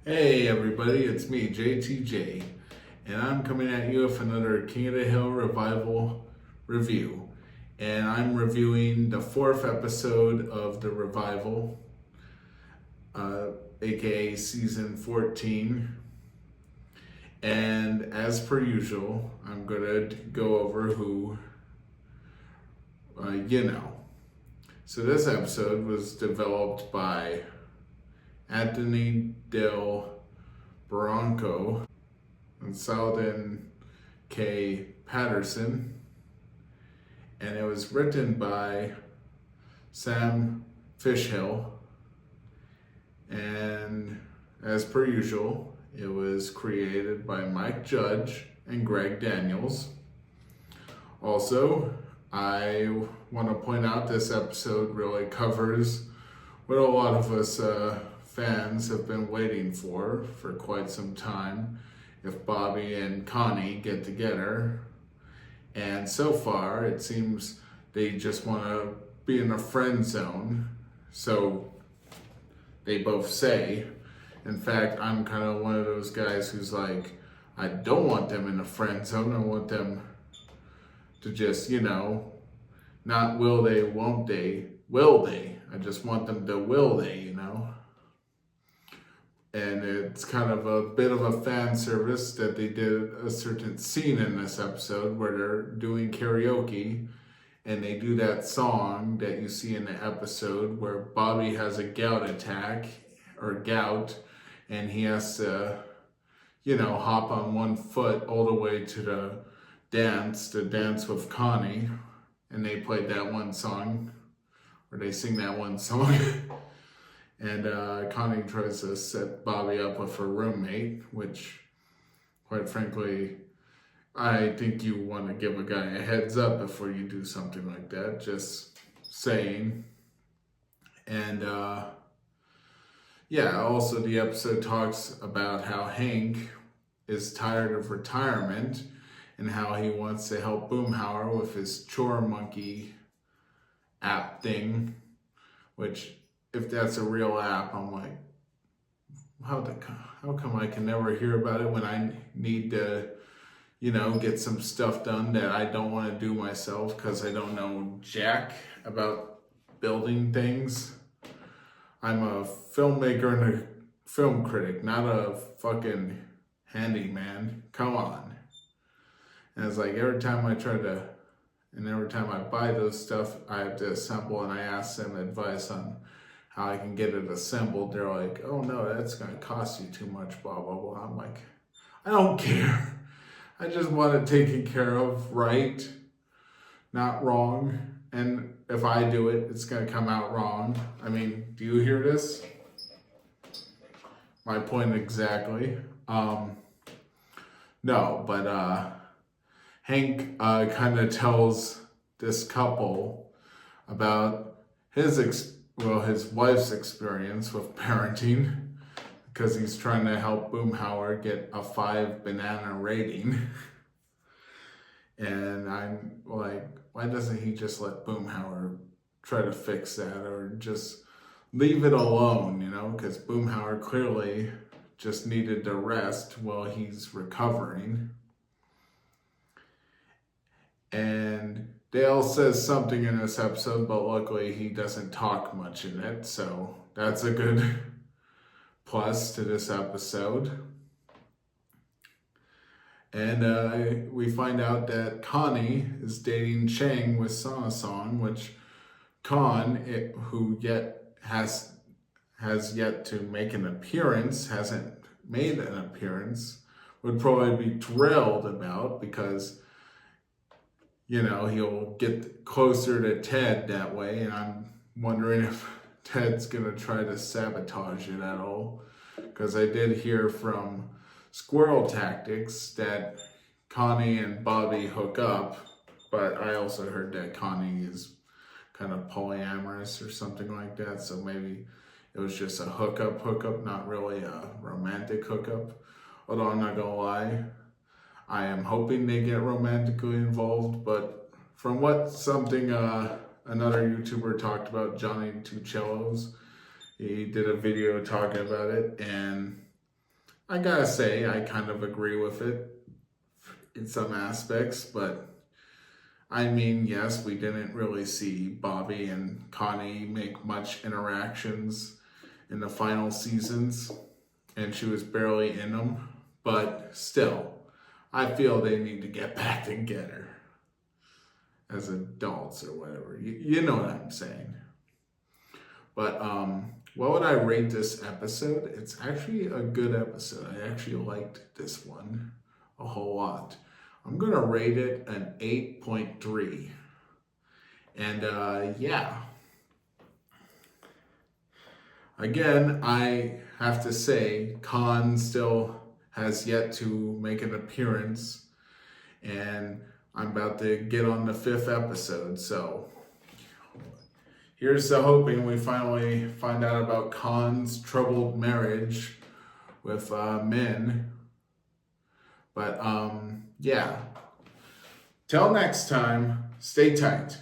Hey everybody, it's me, JTJ, and I'm coming at you with another King of the Hill Revival review. And I'm reviewing the 4th episode of the Revival, aka Season 14. And as per usual, I'm going to go over who you know. So this episode was developed by Anthony Del Bronco and Selden K. Patterson, and it was written by Sam Fishhill, and as per usual, it was created by Mike Judge and Greg Daniels. Also, I want to point out this episode really covers what a lot of us fans have been waiting for quite some time, if Bobby and Connie get together. And so far, it seems they just want to be in a friend zone, so they both say. In fact, I'm kind of one of those guys who's like, I don't want them in a friend zone. I want them to just, not will they, won't they, will they. I just want them to will they, And it's kind of a bit of a fan service that they did a certain scene in this episode where they're doing karaoke, and they do that song that you see in the episode where Bobby has a gout, and he has to, hop on one foot all the way to the dance with Connie, and they played that one song, or they sing that one song. And Connie tries to set Bobby up with her roommate, which, quite frankly, I think you want to give a guy a heads up before you do something like that, just saying. And also the episode talks about how Hank is tired of retirement and how he wants to help Boomhauer with his chore monkey app thing, which, if that's a real app, I'm like, how come I can never hear about it when I need to, get some stuff done that I don't want to do myself because I don't know jack about building things. I'm a filmmaker and a film critic, not a fucking handyman. Come on. And it's like every time I buy those stuff, I have to assemble, and I ask them advice on how I can get it assembled. They're like, oh no, that's going to cost you too much, blah, blah, blah. I'm like, I don't care. I just want it taken care of right, not wrong. And if I do it, it's going to come out wrong. I mean, do you hear this? My point exactly. No, but Hank kind of tells this couple about his wife's experience with parenting, because he's trying to help Boomhauer get a 5 banana rating. And I'm like, why doesn't he just let Boomhauer try to fix that, or just leave it alone, because Boomhauer clearly just needed to rest while he's recovering. And Dale says something in this episode, but luckily he doesn't talk much in it, so that's a good plus to this episode. And we find out that Connie is dating Chang with Song, which who has yet to make an appearance, hasn't made an appearance, would probably be thrilled about, because he'll get closer to Ted that way, and I'm wondering if Ted's gonna try to sabotage it at all, because I did hear from Squirrel Tactics that Connie and Bobby hook up, but I also heard that Connie is kind of polyamorous or something like that, so maybe it was just a hookup, not really a romantic hookup. Although I'm not gonna lie, I am hoping they get romantically involved, but from what another YouTuber talked about, Johnny Two Cellos, he did a video talking about it, and I gotta say, I kind of agree with it in some aspects, but I mean, yes, we didn't really see Bobby and Connie make much interactions in the final seasons, and she was barely in them, but still, I feel they need to get back together as adults or whatever. You know what I'm saying. But what would I rate this episode? It's actually a good episode. I actually liked this one a whole lot. I'm going to rate it an 8.3. And yeah. Again, I have to say, Khan still has yet to make an appearance. And I'm about to get on the 5th episode, so here's to hoping we finally find out about Khan's troubled marriage with Min. But yeah. Till next time, stay tight.